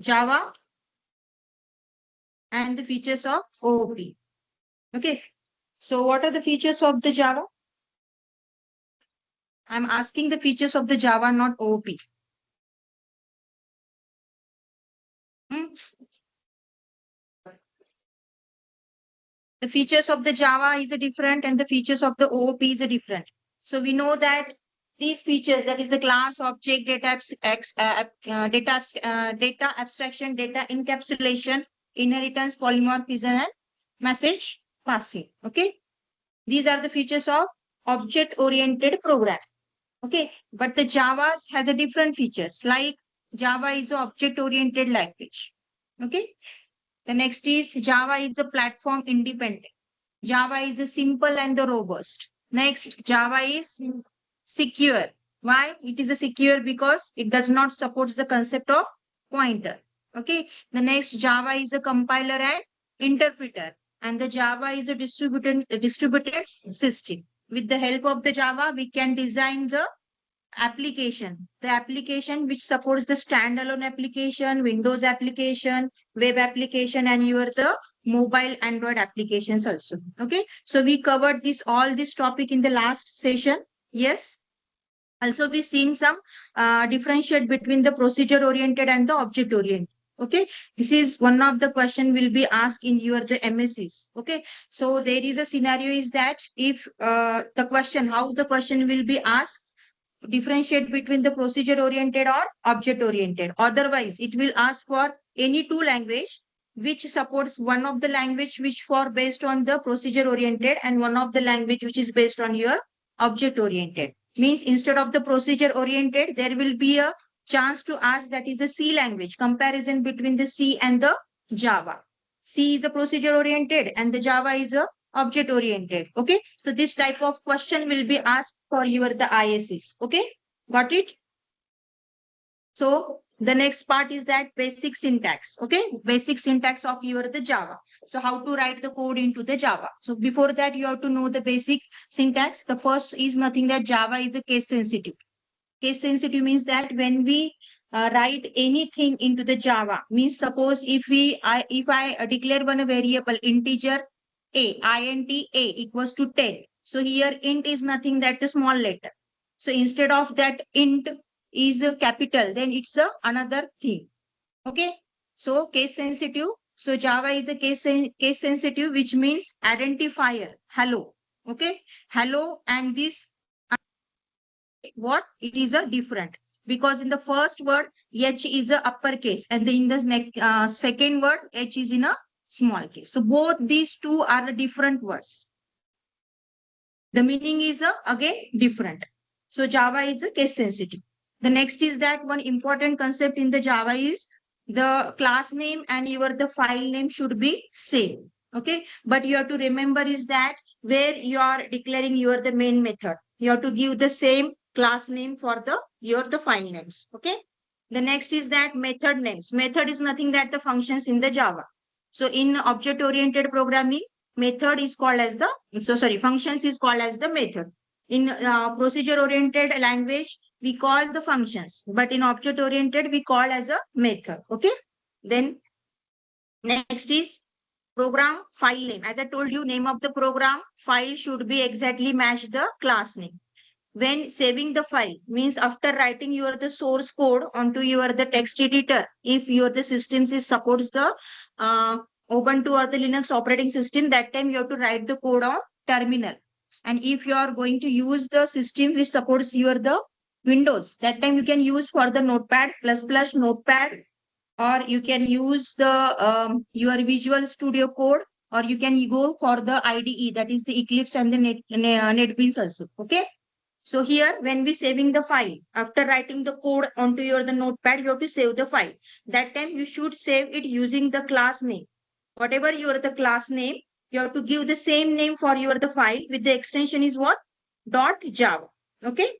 Java and the features of OOP. Okay. So what are the features of the Java? I'm asking the features of the Java, not OOP. The features of the Java is a different and the features of the OOP is a different. So we know that these features, that is the class, object, data abstraction, data encapsulation, inheritance, polymorphism, and message passing. Okay. These are the features of object-oriented program. Okay. But the Java's has a different features, like Java is an object-oriented language. Okay. The next is Java is a platform independent. Java is a simple and the robust. Next, Java is secure. Why? It is a secure because it does not support the concept of pointer. Okay. The next, Java is a compiler and interpreter. And the Java is a distributed system. With the help of the Java, we can design the application which supports the standalone application, Windows application, web application, and the mobile Android applications also. Okay. So we covered all this topic in the last session. Yes. Also, we seen some differentiate between the procedure oriented and the object oriented. Okay. This is one of the question will be asked in the MSCs. Okay. So there is a scenario is that if how the question will be asked, differentiate between the procedure oriented or object oriented. Otherwise, it will ask for any two language which supports one of the language which for based on the procedure oriented and one of the language which is based on your object oriented. Means instead of the procedure oriented, there will be a chance to ask that is a C language, comparison between the C and the Java. C is a procedure oriented and the Java is a object oriented. Okay. So this type of question will be asked for the ISs. Okay. Got it? So the next part is that basic syntax. Okay. Basic syntax of the Java. So how to write the code into the Java. So before that, you have to know the basic syntax. The first is nothing that Java is a case sensitive. Case sensitive means that when we write anything into the Java, means suppose if I declare one variable integer int a equals to 10. So here int is nothing that the small letter. So instead of that int is a capital, then it's another thing. Okay. So case sensitive. So Java is a case sensitive, which means identifier hello. Okay. Hello and this what it is a different, because in the first word h is a uppercase and in the second word h is in a small case. So both these two are different words. The meaning is again different. So Java is a case sensitive. The next is that one important concept in the Java is the class name and the file name should be same. Okay. But you have to remember is that where you are declaring the main method, you have to give the same class name for the file names. Okay. The next is that method names. Method is nothing that the functions in the Java. So in object oriented programming, method is called as functions is called as the method. In procedure oriented language, we call the functions, but in object oriented, we call as a method. Okay. Then next is program file name. As I told you, name of the program file should be exactly match the class name. When saving the file, means after writing the source code onto the text editor, if the systems supports the Ubuntu or the Linux operating system, that time you have to write the code on terminal. And if you are going to use the system which supports the Windows, that time you can use for the Notepad ++ Notepad, or you can use the your Visual Studio Code, or you can go for the IDE, that is the Eclipse and the NetBeans also. Okay. So here, when we saving the file, after writing the code onto the Notepad, you have to save the file. That time you should save it using the class name. Whatever the class name, you have to give the same name for the file with the extension is what? .java. Okay.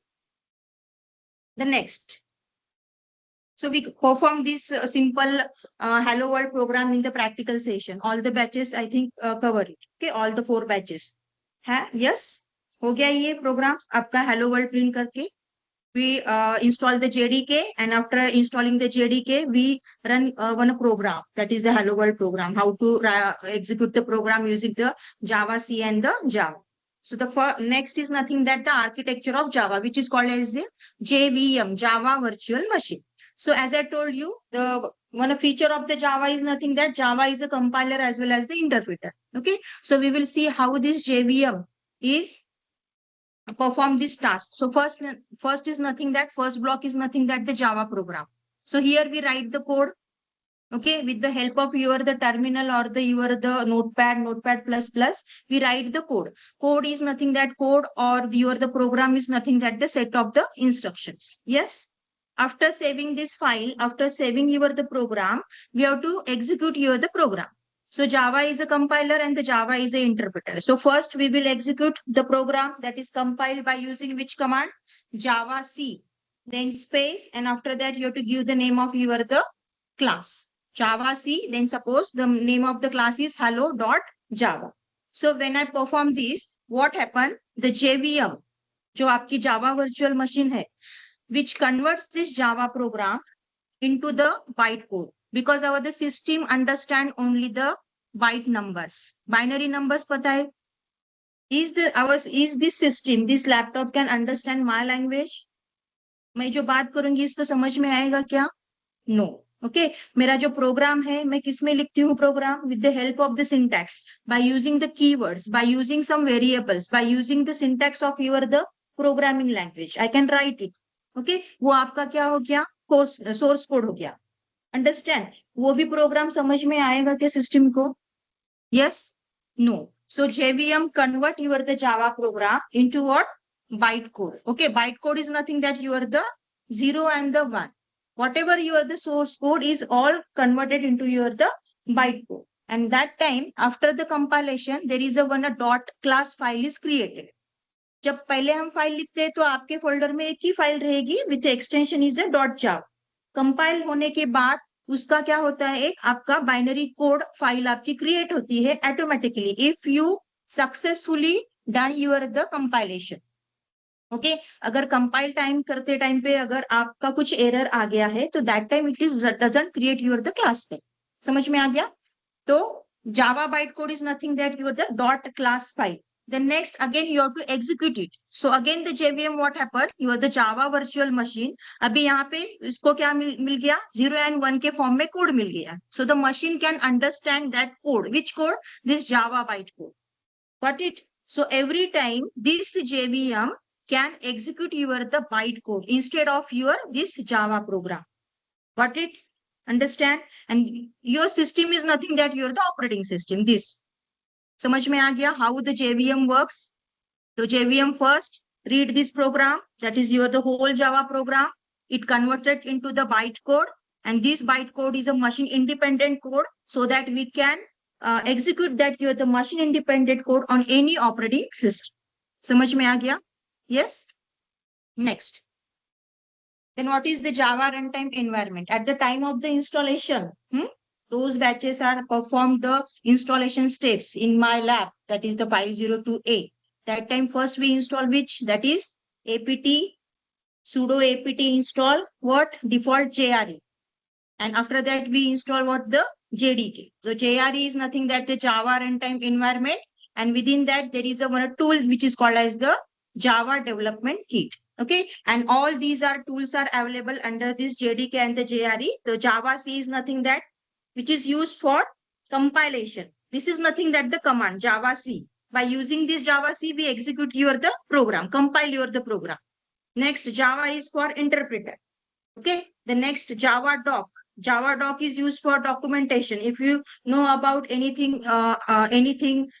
The next. So we perform this simple Hello World program in the practical session. All the batches, I think, cover it. Okay. All the 4 batches. Yes. हो गया ये programme आपका hello world print करके. we install the JDK, and after installing the JDK, we run one program, that is the Hello World program, how to execute the program using the Java C and the Java. So the next is nothing that the architecture of Java, which is called as the JVM, Java Virtual Machine. So as I told you, the one feature of the Java is nothing that Java is a compiler as well as the interpreter. Okay, so we will see how this JVM is perform this task. So first is nothing that first block is nothing that the Java program. So here we write the code, okay, with the help of your the terminal or the notepad plus plus, we write the code. Code is nothing that code, or the program is nothing that the set of the instructions. Yes. After saving this file, after saving your the program, we have to execute your the program. So Java is a compiler and the Java is an interpreter. So first we will execute the program that is compiled by using which command? Java C, then space, and after that you have to give the name of your the class. Java C, then suppose the name of the class is hello.java. So when I perform this, what happened? The JVM, जो आपकी Java virtual machine है, which converts this Java program into the bytecode, because our the system understand only the byte numbers. Binary numbers पता है? Is this system, this laptop can understand my language? मैं जो बात करूंगी इसको समझ में आएगा क्या? No. Okay, मेरा जो प्रोग्राम है मैं किस में लिखती हूँ programme? With the help of the syntax, by using the keywords, by using some variables, by using the syntax of your the programming language, I can write it. Okay, वो आपका क्या हो गया? सोर्स कोड हो गया. Understand? वो भी programme समझ में आएगा क्या सिस्टम को? Yes? No. So JVM convert your the Java program into what? Bytecode. Okay, bytecode is nothing that you are the 0 and the 1. Whatever your the source code is all converted into your the bytecode. And that time, after the compilation, there is a one a dot class file is created. जब पहले हम file लिखते हैं तो आपके folder में एक ही फाइल रहेगी with extension is .java. Compile होने के बाद उसका क्या होता है? एक आपका बाइनरी कोड फाइल आपकी क्रिएट होती है automatically if you successfully done your the compilation. Okay, अगर कंपाइल टाइम करते टाइम पे अगर आपका कुछ एरर आ गया है तो that time it is doesn't create your the class पे. समझ में आ गया? तो Java byte code is nothing that your the dot class file. Then next again you have to execute it. So again the JVM what happened? You are the Java virtual machine. अभी यहाँ पे इसको क्या मिल गया? 0 and 1 के form में code मिल गया. So the machine can understand that code. Which code? This Java byte code. Got it? So every time this JVM can execute your the byte code instead of your this Java program. Got it? Understand? And your system is nothing that you're the operating system. This. समझ में आ गया how the JVM works? So JVM first read this program, that is your the whole Java program. It converted into the bytecode, and this bytecode is a machine independent code so that we can execute that your the machine independent code on any operating system. समझ में आ गया? Yes. Next. Then what is the Java runtime environment? At the time of the installation, those batches are performed the installation steps in my lab, that is the 502A. That time first we install which? That is apt sudo apt install what? Default JRE. And after that we install what? The JDK. So JRE is nothing that the Java runtime environment, and within that there is a one tool which is called as the Java development kit. Okay, and all these are tools are available under this JDK and the JRE. The Java C is nothing that which is used for compilation. This is nothing that the command Java C. By using this Java C, we execute your the program, compile your the program. Next, Java is for interpreter. Okay, the next Java doc. Java doc is used for documentation. If you know about anything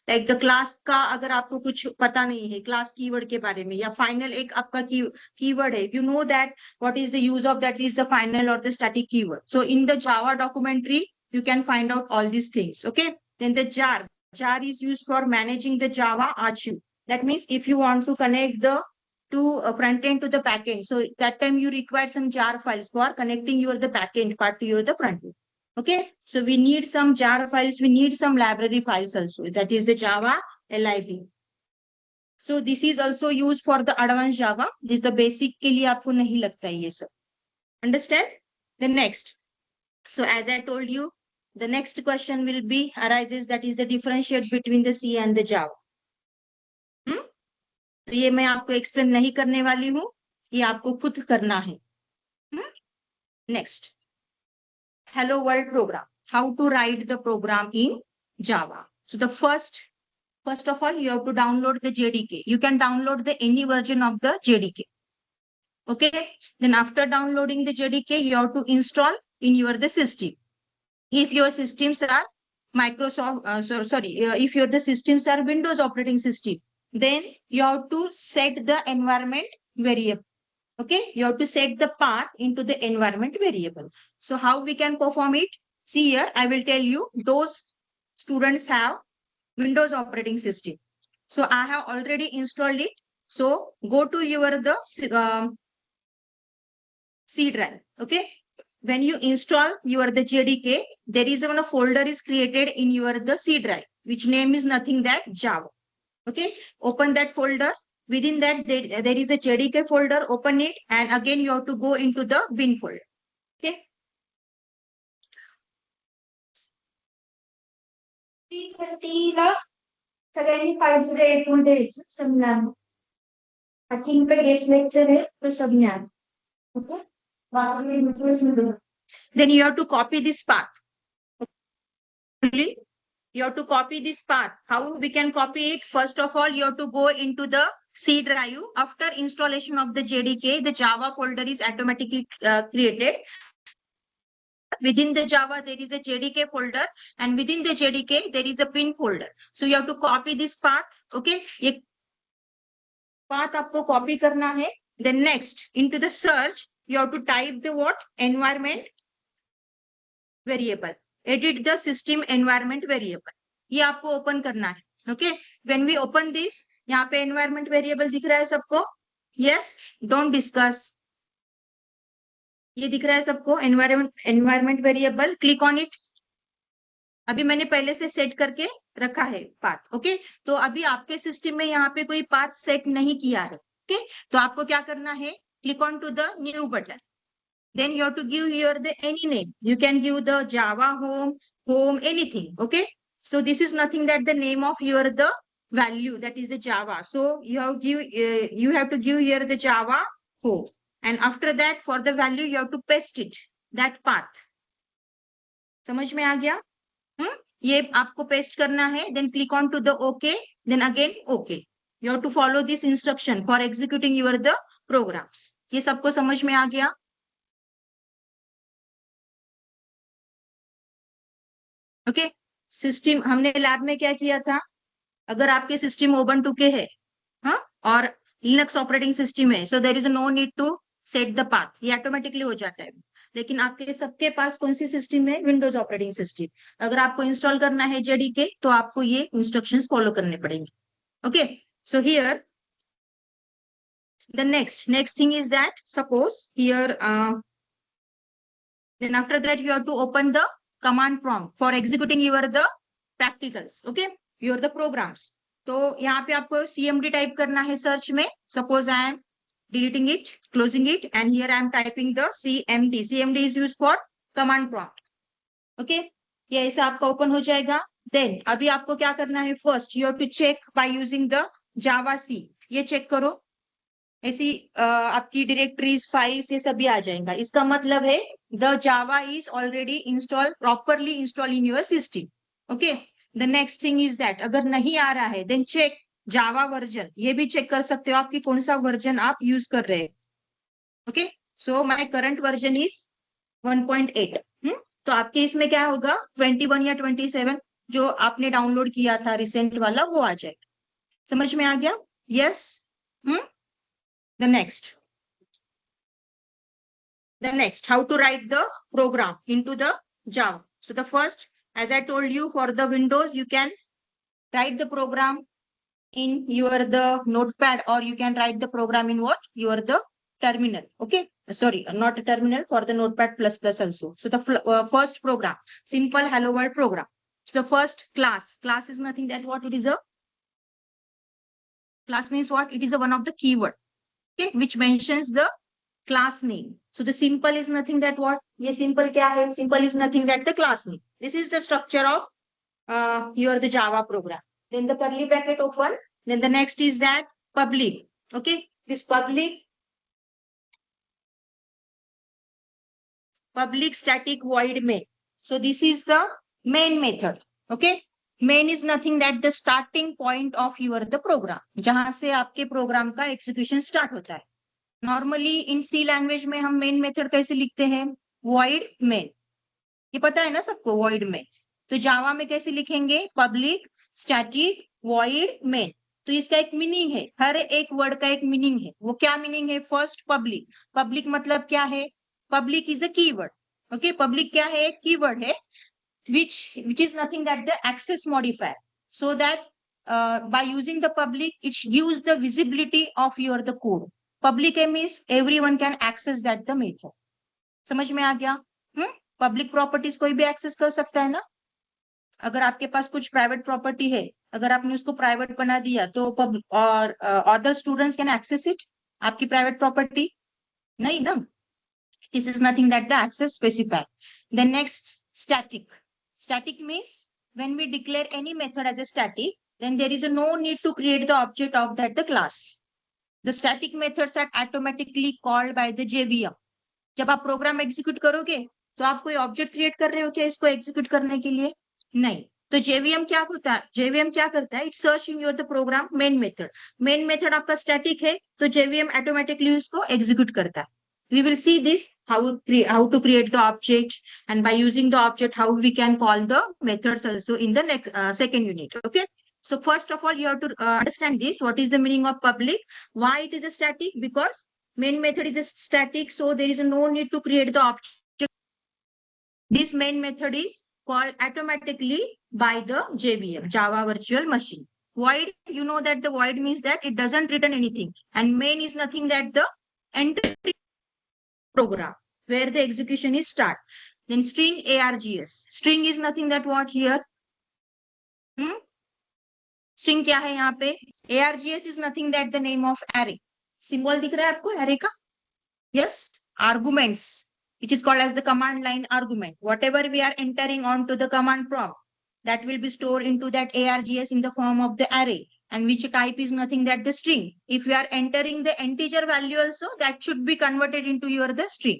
like the class का अगर आपको कुछ पता नहीं है class keyword के बारे में, या final एक आपका keyword है, you know that what is the use of that is the final or the static keyword. So in the Java documentary, you can find out all these things. Okay, then the jar is used for managing the Java archive. That means if you want to connect the to front end to the back end, so that time you require some jar files for connecting your the back end part to your the front end. Okay, so we need some jar files, we need some library files also, that is the Java lib. So this is also used for the advanced Java. This the basic के लिए आपको नहीं लगता है ये सब. Understand? The next. So as I told you, the next question will be arises, that is the differentiate between the C and the Java. तो ये मैं आपको एक्सप्लेन नहीं करने वाली हूँ, ये आपको खुद करना है. Next. Hello World program. How to write the program in Java. So the first of all, you have to download the JDK. You can download the any version of the JDK. Okay. Then after downloading the JDK, you have to install in your the system. If your systems are Microsoft, if your the systems are Windows operating system, then you have to set the environment variable. Okay, you have to set the path into the environment variable. So how we can perform it? See here, I will tell you, those students have Windows operating system. So I have already installed it. So go to your the C drive. Okay. When you install your the JDK, there is a folder is created in your the C drive, which name is nothing that Java. Okay. Open that folder. Within that, there is a JDK folder. Open it, and again you have to go into the bin folder. Okay. 3:30 ला सगळ्यांनी 508 मध्ये यायचं seminar. I think the guest lecture है तो सब ने आना. Okay. Then you have to copy this path. You have to copy this path. How we can copy it? First of all, you have to go into the C drive. After installation of the JDK, the Java folder is automatically created. Within the Java, there is a JDK folder, and within the JDK, there is a bin folder. So you have to copy this path. Okay. ये path आपको copy करना है. Then next, into the search, you have to type the what? Environment variable. Edit the system environment variable. ये आपको open करना है. Okay. When we open this, यहाँ पे environment variable दिख रहा है सबको? Yes. Don't discuss. ये दिख रहा है सबको environment variable. Click on it. अभी मैंने पहले से सेट करके रखा है पाथ. ओके. तो अभी आपके सिस्टम में यहाँ पे कोई पाथ सेट नहीं किया है. ओके. तो आपको क्या करना है? Click on to the new button. Then you have to give here the any name. You can give the Java home, anything. Okay. So this is nothing that the name of your the value, that is the Java. So you have to give here the Java home. And after that, for the value, you have to paste it, that path. समझ में आ गया? ये आपको paste करना है. Then click on to the OK. Then again OK. You have to follow this instruction for executing your the programs. ये सबको समझ में आ गया? ओके. सिस्टम हमने लैब में क्या किया था? अगर आपके सिस्टम ओबंटू के है, हाँ, और लिनक्स ऑपरेटिंग सिस्टम है, so there is no need to set the path, ये ऑटोमेटिकली हो जाता है. लेकिन आपके सबके पास कौन सी सिस्टम है? Windows operating system. अगर आपको इंस्टॉल करना है जेडीके, तो आपको ये इंस्ट्रक्शंस फॉलो करने पड़ेंगे. Okay. So here the next thing is that, suppose here then after that you have to open the command prompt for executing your the practicals. Okay. Your the programs. तो यहाँ पे आपको cmd type करना है search में. Suppose I am deleting it, closing it, and here I am typing the cmd. cmd is used for command prompt. Okay. ये ऐसा आपका ओपन हो जाएगा. Then अभी आपको क्या करना है? First you have to check by using the Java C. ये चेक करो. ऐसी आपकी डायरेक्टरीज फाइल्स ये सभी आ जाएगा. इसका मतलब है the Java is already install, properly install in your system. Okay. The next thing is that अगर नहीं आ रहा है, देन चेक जावा वर्जन. ये भी चेक कर सकते हो आपकी कौन सा वर्जन आप यूज कर रहे हैं. Okay. So my current version is 1.8. तो आपके इसमें क्या होगा? 21 या 27 जो आपने डाउनलोड किया था रिसेंट वाला, वो आ जाएगा. समझ में आ गया? Yes. The next, how to write the program into the Java. So the first, as I told you, for the Windows, you can write the program in your the notepad, or you can write the program in what? Your the terminal. Okay. Sorry, not a terminal, for the notepad plus also. So the first program, simple hello world program. So the first class is nothing that what it is a Class means what? It is a one of the keyword, okay, which mentions the class name. So the simple is nothing that what? ये simple क्या है? Simple is nothing that the class name. This is the structure of your the Java program. Then the curly bracket open. Then the next is that public. Okay, this public static void main. So this is the main method. Okay, main is nothing that the starting point of your the program, जहां से आपके program का execution start होता है. Normally in C language में हम main method कैसे लिखते हैं? Void main. ये पता है ना सबको, वॉइड मेन. तो जावा में कैसे लिखेंगे? Public static void main. तो इसका एक मीनिंग है, हर एक वर्ड का एक मीनिंग है. वो क्या मीनिंग है? First public. पब्लिक मतलब क्या है? Public is a keyword. Okay, public क्या है? कीवर्ड है which is nothing that the access modifier, so that by using the public it gives the visibility of your the code. Public means everyone can access that the method. समझ में आ गया? Public properties कोई भी access कर सकता है ना. अगर आपके पास कुछ प्राइवेट प्रॉपर्टी है, अगर आपने उसको प्राइवेट बना दिया तो और other students can access it. आपकी प्राइवेट प्रॉपर्टी नहीं ना. This is nothing that the access specifier. The next, static. Static means when we declare any method as a static, then there is no need to create the object of that the class. The static methods are automatically called by the JVM. जब आप program execute करोगे तो आप कोई object create कर रहे हो क्या इसको एग्जीक्यूट करने के लिए? नहीं. तो जेवीएम क्या होता है? जेवीएम क्या करता है? It search in your the programme main method. Main method आपका स्टैटिक है तो जेवीएम ऑटोमेटिकली उसको एग्जीक्यूट करता है. We will see this how to create the object, and by using the object how we can call the methods also in the next second unit. Okay, so first of all you have to understand this, what is the meaning of public, why it is a static, because main method is a static, so there is no need to create the object. This main method is called automatically by the JVM, Java Virtual Machine. Void, you know that the void means that it doesn't return anything, and main is nothing that the entry program where the execution is start. Then string args. String is nothing that what here? String क्या है यहाँ पे? args is nothing that the name of array. Symbol दिख रहा है आपको array का? Yes, arguments. It is called as the command line argument. Whatever we are entering onto the command prompt, that will be stored into that args in the form of the array. And which type is nothing that the string. If you are entering the integer value also, that should be converted into your the string.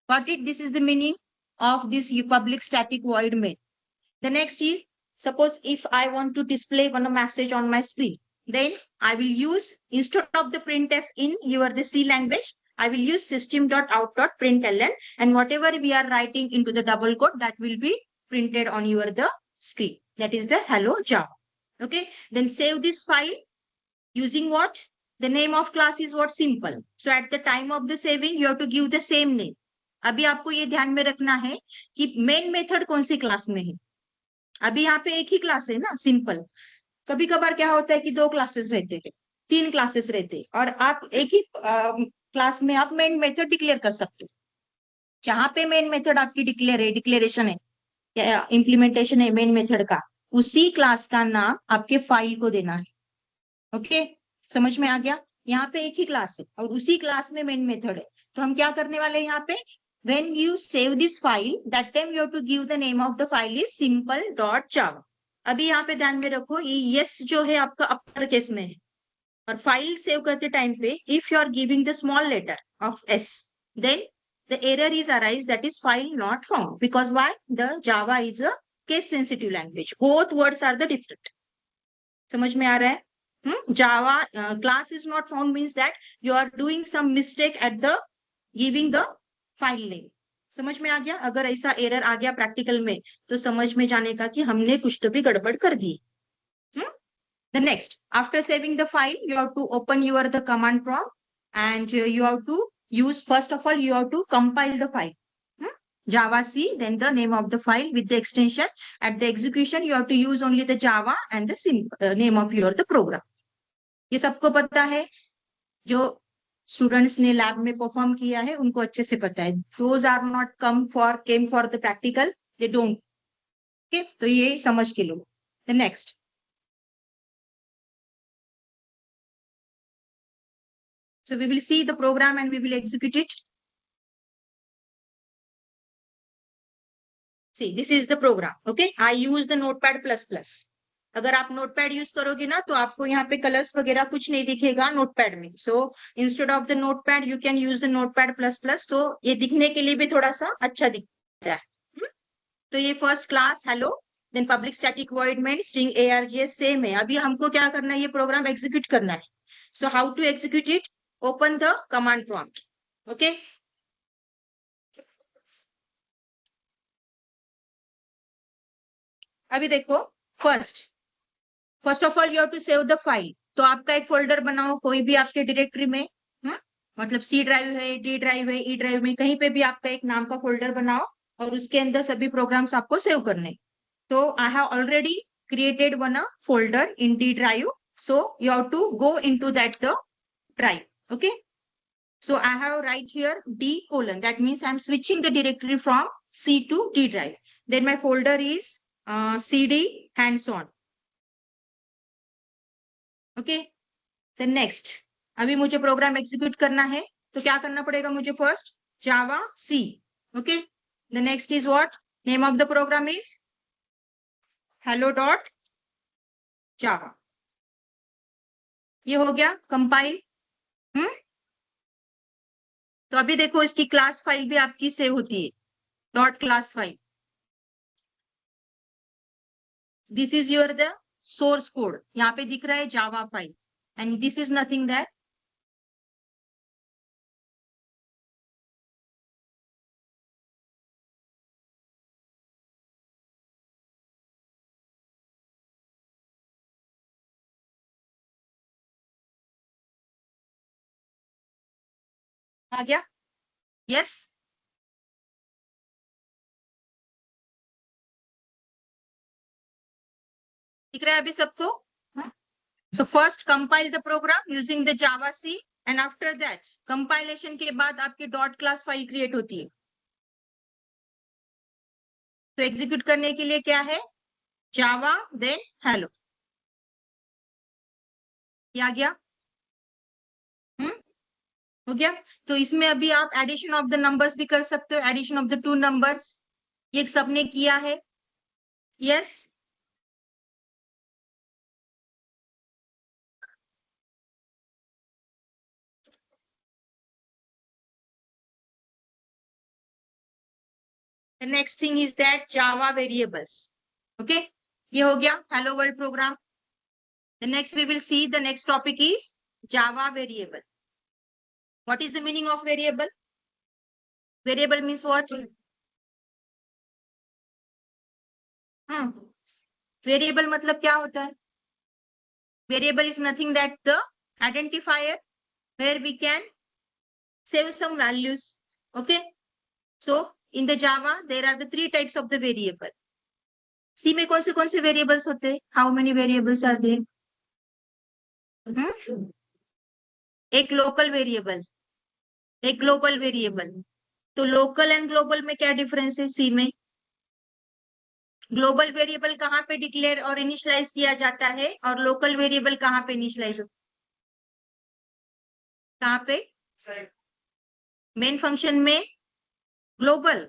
Got it? This is the meaning of this public static void main. The next is, suppose if I want to display one message on my screen, then I will use, instead of the printf in your the C language, I will use system.out.println, and whatever we are writing into the double quote, that will be printed on your the screen. That is the hello Java. Okay, then save this file using what? The name of class is what? Simple. So at the time of the saving, you have to give the same name. अभी आपको ये ध्यान में रखना है कि main method कौन सी class में है. अभी यहाँ पे एक ही क्लास है ना, सिंपल. कभी कभार क्या होता है कि 2 क्लासेस रहते हैं, 3 क्लासेस रहते हैं, और आप एक ही क्लास में आप मेन मेथड डिक्लेयर कर सकते हो. जहां पे मेन मेथड आपकी डिक्लेरेशन है या इम्प्लीमेंटेशन है मेन मेथड का, उसी क्लास का नाम आपके फाइल को देना है. ओके, समझ में आ गया? यहाँ पे एक ही क्लास है और उसी क्लास में मेन मेथड है. तो हम क्या करने वाले हैं यहाँ पे? When you save this file, that time you have to give the name of the file is simple.java. अभी यहाँ पे ध्यान में रखो, ये yes जो है आपका अपर केस में है, और फाइल सेव करते टाइम पे if you are giving the small letter of s, then the error is arise that is file not found. Because why? The Java is a case sensitive language. Both words are the different. समझ में आ रहा है? Java class is not found means that you are doing some mistake at the giving the file name. समझ में आ गया? अगर ऐसा एरर आ गया प्रैक्टिकल में तो समझ में जाने का कि हमने कुछ तो भी गड़बड़ कर दी. The next, after saving the file, you have to open your the command prompt, and you have to use, first of all, you have to compile the file. Java C, then the name of the file with the extension. At the execution, you have to use only the Java and the name of your the program. ये सबको पता है. जो students ने lab में perform किया है उनको अच्छे से पता है. Those are not came for the practical, they don't. Okay, तो ये समझ के लो. The next, So we will see the program and we will execute it. See, this is the program. Okay, I use the Notepad++. अगर आप notepad use करोगे ना तो आपको यहाँ पे कलर्स वगैरह कुछ नहीं दिखेगा नोटपैड में. सो instead of the notepad you can use the Notepad++. तो ये दिखने के लिए भी थोड़ा सा अच्छा दिखता है. तो ये first class hello, then public static void main string args same है. अभी हमको क्या करना है, ये प्रोग्राम एग्जीक्यूट करना है. So how to execute it, open the command prompt. Okay, अभी देखो, first of all you have to save the file. तो आपका एक फोल्डर बनाओ कोई भी आपके डायरेक्टरी में. मतलब सी ड्राइव है, डी ड्राइव है, ई ड्राइव में, कहीं पे भी आपका एक नाम का फोल्डर बनाओ और उसके अंदर सभी प्रोग्राम्स आपको सेव करने. तो I have already created one folder in D drive. So you have to go into that the drive. Okay. So I have right here D colon. That means I'm switching the directory from C to D drive. Then my folder is CD hands-on. Okay. Then next. अभी मुझे programme execute करना है तो क्या करना पड़ेगा मुझे, first Java C. Okay. The next is what, name of the program is hello.java. ये हो गया कंपाइल. तो अभी देखो इसकी क्लास फाइल भी आपकी सेव होती है, dot class file. This is your the source code. यहाँ पे दिख रहा है Java file and this is nothing that. आ गया? यस. दिख रहा है अभी सबको? So first compile the program using the Java C and after that compilation के बाद आपकी डॉट क्लास फाइल क्रिएट होती है. तो एग्जीक्यूट करने के लिए क्या है, जावा देन हेलो. क्या गया? हो गया. तो इसमें अभी आप एडिशन ऑफ द नंबर्स भी कर सकते हो, addition of the two numbers. ये सबने किया है. Yes. The next thing is that Java variables. Okay, ये हो गया hello world program. The next we will see the next topic is Java variable. What is the meaning of variable? Variable means what? Variable मतलब क्या होता है? Variable is nothing that the identifier where we can save some values. Okay, so in the Java there are the three types of the variable. C में कौन से variables होते हैं? How many variables are there? एक local variable, एक global variable. तो local and global में क्या डिफरेंस है? सी में ग्लोबल वेरिएबल कहाँ पे डिक्लेयर और इनिशियलाइज किया जाता है और लोकल वेरिएबल कहाँ पे इनिशियलाइज होता है? कहाँ पे? मेन फंक्शन में. ग्लोबल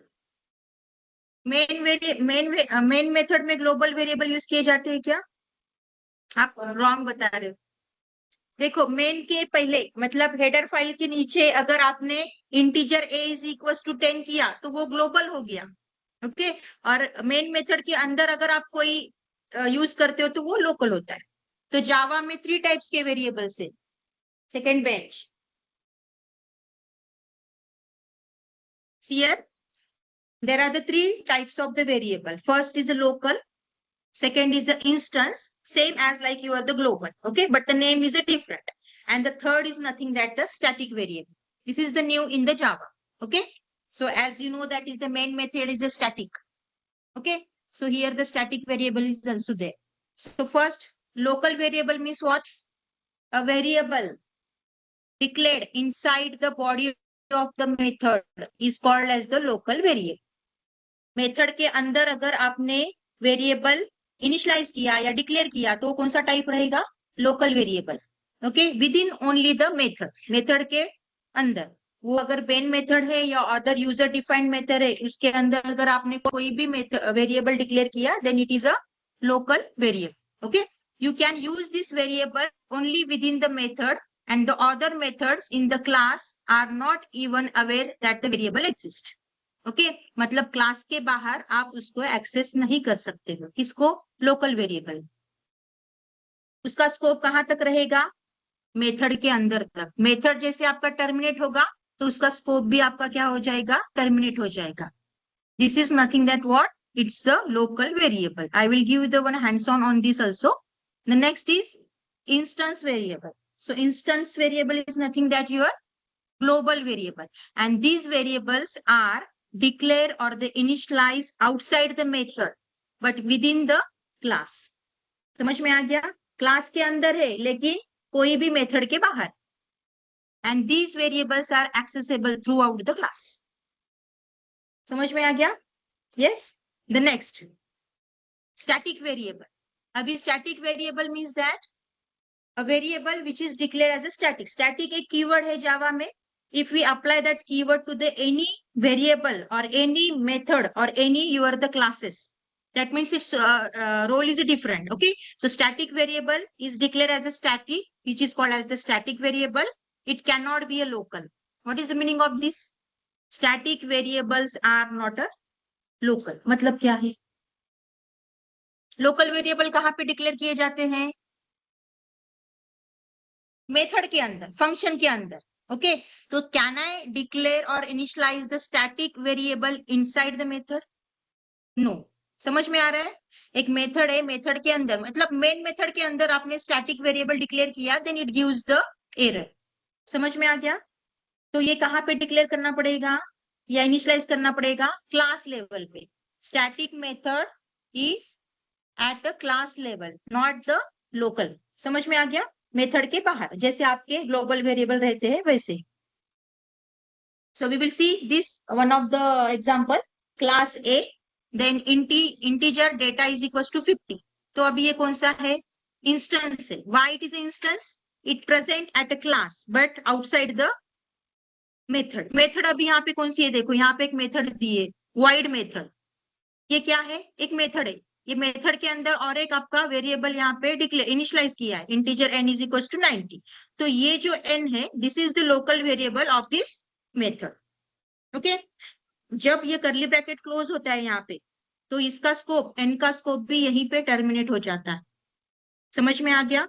मेन मेथड में ग्लोबल वेरिएबल यूज किए जाते हैं क्या? आप रॉन्ग बता रहे हो. देखो मेन के पहले मतलब हेडर फाइल के नीचे अगर आपने integer a is equal to 10 किया तो वो ग्लोबल हो गया. ओके. और मेन मेथड के अंदर अगर आप कोई यूज करते हो तो वो लोकल होता है. तो जावा में 3 टाइप्स के वेरिएबल्स है. Second bench here there are the 3 types of the variable. First is a local, second is the instance, same as like you are the global. Okay, but the name is a different. And the third is nothing that the static variable. This is the new in the Java. Okay, so as you know that is the main method is a static. Okay, so here the static variable is also there. So first local variable means what? A variable declared inside the body of the method is called as the local variable. Method के अंदर अगर आपने variable initialise किया या declare किया तो कौन सा टाइप रहेगा? Local variable. Okay, with in only the method, method के अंदर। वो अगर मेन मेथड है या अदर यूजर डिफाइंड मेथड है, उसके अंदर अगर आपने कोई भी वेरिएबल डिक्लेयर किया, then it is a local variable. Okay, you can use this variable only within the method and the other methods in the class are not even aware that the variable exists. Okay, मतलब class के बाहर आप उसको access नहीं कर सकते हो, किसको, लोकल वेरिएबल। उसका स्कोप कहां तक रहेगा, मेथड के अंदर तक। मेथड जैसे आपका टर्मिनेट होगा तो उसका स्कोप भी आपका क्या हो जाएगा, टर्मिनेट हो जाएगा। This is nothing that what, it's the local variable. I will give you the one hands on this also. The next is instance variable. So instance variable is nothing that your global variable, and these variables are declared or they initialize outside the method but within the class. समझ में आ गया, class के अंदर है लेकिन कोई भी मेथड के बाहर, and these variables are accessible throughout the class. समझ में आ गया, yes. The next, static variable. अभी static variable means that a variable which is declared as a static. Static एक keyword है जावा में. If we apply that keyword to the any variable or any method or any your the classes, that means its role is different. Okay, so static variable is declared as a static, which is called as the static variable. It cannot be a local. What is the meaning of this? Static variables are not a local. मतलब क्या है, local variable कहाँ पे declare किए जाते हैं, method के अंदर, फंक्शन के अंदर। ओके, तो कैन आई डिक्लेयर और initialize the static variable inside the method? No. समझ में आ रहा है, एक मेथड है, मेथड के अंदर मतलब मेन मेथड के अंदर आपने स्टैटिक वेरिएबल डिक्लेयर किया, then it gives the error. समझ में आ गया, तो ये कहाँ पे डिक्लेयर करना पड़ेगा या इनिशियलाइज करना पड़ेगा, क्लास लेवल पे। Static method is at the class level, not the local. समझ में आ गया, मेथड के बाहर, जैसे आपके ग्लोबल वेरिएबल रहते हैं वैसे। So we will see this one of the example, class A, then integer data is equal to 50। तो अभी ये कौन सा है, इंस्टेंस है। Why it is instance, it present at a class but outside the method. Method अभी यहाँ पे कौन सी है, देखो यहाँ पे एक मेथड दी है, वाइड मेथड। ये क्या है, एक मेथड है। ये मेथड के अंदर और एक आपका वेरिएबल यहाँ पे डिक्लेयर इनिशियलाइज किया है, integer n is equal to 90। तो ये जो n है, this is the local variable of this method. Okay, जब ये करली ब्रैकेट क्लोज होता है यहाँ पे, तो इसका स्कोप, n का स्कोप भी यहीं पे टर्मिनेट हो जाता है। समझ में आ गया।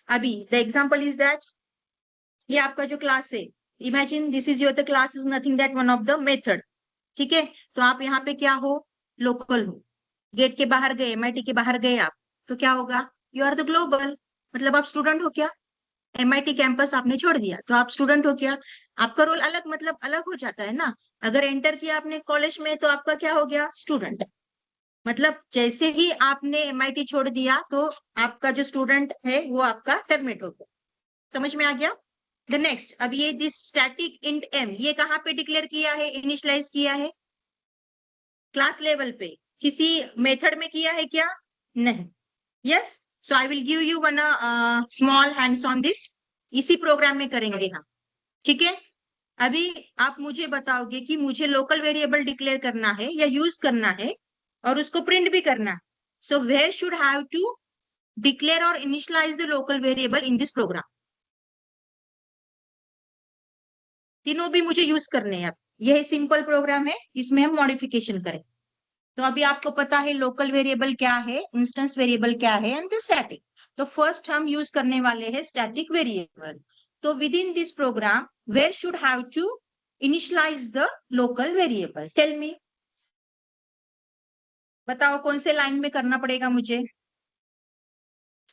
अभी द एग्जाम्पल इज दैट, ये आपका जो क्लास है, imagine this is your the class is nothing that one of the method. ठीक है, तो आप यहाँ पे क्या हो, लोकल हो। गेट के बाहर गए, एमआईटी के बाहर गए आप, तो क्या होगा, यू आर द ग्लोबल, मतलब आप स्टूडेंट हो क्या, एमआईटी कैंपस आपने छोड़ दिया तो आप स्टूडेंट हो क्या, आपका रोल अलग, मतलब अलग हो जाता है ना। अगर एंटर किया आपने कॉलेज में तो आपका क्या हो गया, स्टूडेंट। मतलब जैसे ही आपने एमआईटी छोड़ दिया तो आपका जो स्टूडेंट है वो आपका टर्मिनेट हो गया। समझ में आ गया। द नेक्स्ट, अब ये दिस स्टैटिक इंट एम, ये कहाँ पे डिक्लेयर किया है, इनिशियलाइज किया है, क्लास लेवल पे। किसी मेथड में किया है क्या, नहीं। Yes, so I will give you one small hands on this, इसी प्रोग्राम में करेंगे हम। ठीक है, अभी आप मुझे बताओगे कि मुझे लोकल वेरिएबल डिक्लेयर करना है या यूज करना है और उसको प्रिंट भी करना है। So where should have to declare और initialize the local variable in this program. तीनों भी मुझे यूज करने हैं। अब यह सिंपल प्रोग्राम है, इसमें हम मॉडिफिकेशन करें। तो अभी आपको पता है लोकल वेरिएबल क्या है, इंस्टेंस वेरिएबल क्या है, एंड स्टैटिक। तो फर्स्ट हम यूज करने वाले हैं स्टैटिक वेरिएबल। तो within this program where should have to initialize the local variable, tell me, बताओ कौन से लाइन में करना पड़ेगा मुझे।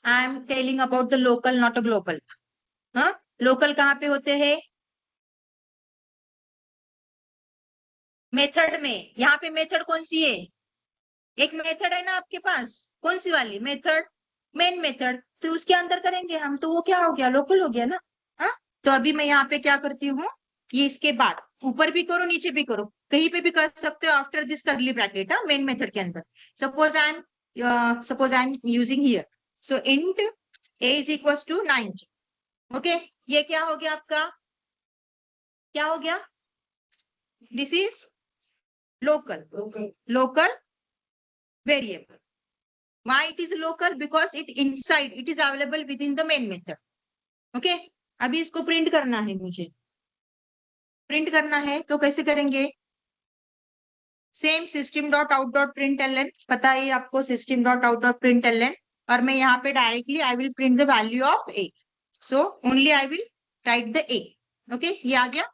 I am telling about the local, not a global. हाँ, लोकल कहाँ पे होते हैं, मेथड में। यहाँ पे मेथड कौन सी है, एक मेथड है ना आपके पास, कौन सी वाली मेथड, मेन मेथड। तो उसके अंदर करेंगे हम, तो वो क्या हो गया, लोकल हो गया ना। हाँ, तो अभी मैं यहाँ पे क्या करती हूँ, ये इसके बाद ऊपर भी करो नीचे भी करो, कहीं पे भी कर सकते हो after this curly bracket, main method के अंदर। Suppose I am using here, so int a is equal to 90. Okay, ये क्या हो गया आपका, क्या हो गया, this is local variable. Why it is local? Because it is available within the main method. Okay, अभी इसको प्रिंट करना है, मुझे प्रिंट करना है तो कैसे करेंगे, same system dot out dot print L, पता है आपको system dot out dot print L, और मैं यहाँ पे directly I will print the value of A, so only I will write the A. Okay, ये आ गया.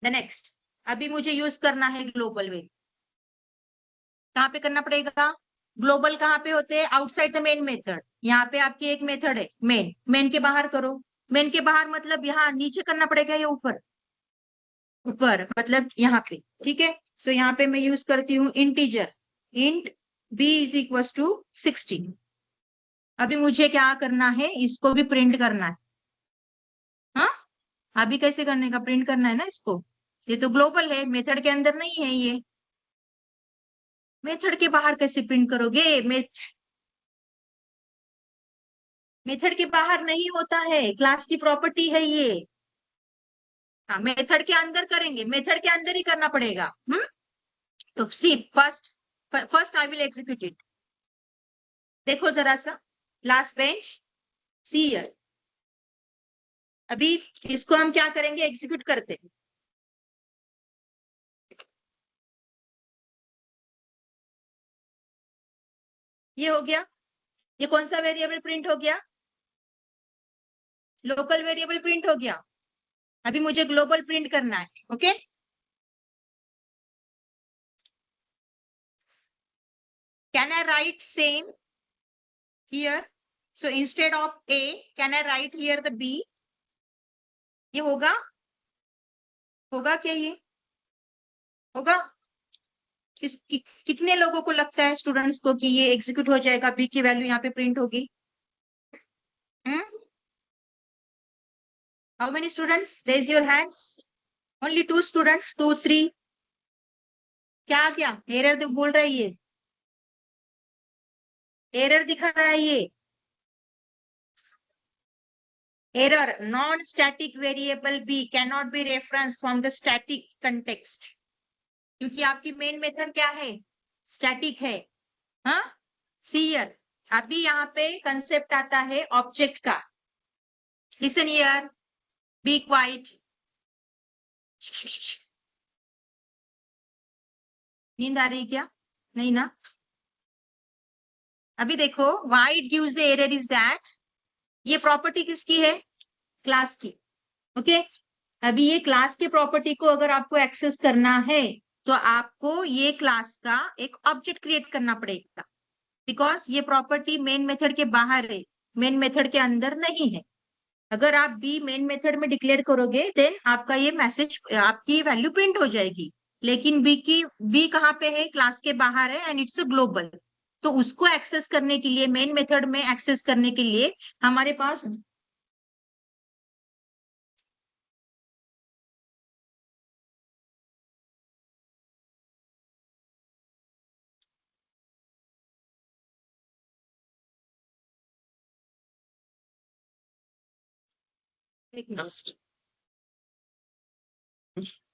द नेक्स्ट, अभी मुझे यूज करना है ग्लोबल वे. कहाँ पे करना पड़ेगा, ग्लोबल कहाँ पे होते हैं, आउटसाइड द मेन मेथड. यहाँ पे आपकी एक मेथड है मेन, मेन के बाहर करो. मेन के बाहर मतलब यहाँ नीचे करना पड़ेगा या ऊपर, ऊपर मतलब यहाँ पे. ठीक है, सो यहाँ पे मैं यूज करती हूँ integer, int b is equal to 16. अभी मुझे क्या करना है, इसको भी प्रिंट करना है. हाँ, अभी कैसे करने का, प्रिंट करना है ना इसको. ये तो ग्लोबल है, मेथड के अंदर नहीं है ये, मेथड के बाहर कैसे प्रिंट करोगे, मेथड के बाहर नहीं होता है, क्लास की प्रॉपर्टी है ये. हाँ, मेथड के अंदर करेंगे, मेथड के अंदर ही करना पड़ेगा. तो see first, first I will execute it. देखो जरा सा, लास्ट बेंच सीयर. अभी इसको हम क्या करेंगे, एग्जीक्यूट करते हैं. ये हो गया, ये कौन सा वेरिएबल प्रिंट हो गया, लोकल वेरिएबल प्रिंट हो गया. अभी मुझे ग्लोबल प्रिंट करना है. Okay, can I write same here, so instead of A can I write here the B. ये होगा, होगा क्या, ये होगा. कितने लोगों को लगता है, स्टूडेंट्स को, कि ये एग्जीक्यूट हो जाएगा, बी की वैल्यू यहाँ पे प्रिंट होगी. How many students, raise your hands. Only 2 students, 2 3. क्या क्या एरर बोल रहा है ये, एरर दिखा रहा है ये. Error, non static variable B can not be reference from the static context, क्योंकि आपकी मेन मेथड क्या है, स्टैटिक है. हाँ, सीयर. अभी यहाँ पे कंसेप्ट आता है ऑब्जेक्ट का. Listen here, be quiet. नींद आ रही क्या, नहीं ना. अभी देखो, why it gives the error is that, ये प्रॉपर्टी किसकी है, क्लास की. ओके, अभी ये क्लास की प्रॉपर्टी को अगर आपको एक्सेस करना है तो आपको ये क्लास का एक ऑब्जेक्ट क्रिएट करना पड़ेगा, बिकॉज ये प्रॉपर्टी मेन मेथड के बाहर है, मेन मेथड के अंदर नहीं है. अगर आप बी मेन मेथड में डिक्लेयर करोगे देन आपका ये मैसेज, आपकी वैल्यू प्रिंट हो जाएगी. लेकिन बी कहाँ पे है, क्लास के बाहर है, एंड इट्स अ ग्लोबल. तो उसको एक्सेस करने के लिए, मेन मेथड में एक्सेस करने के लिए हमारे पास एक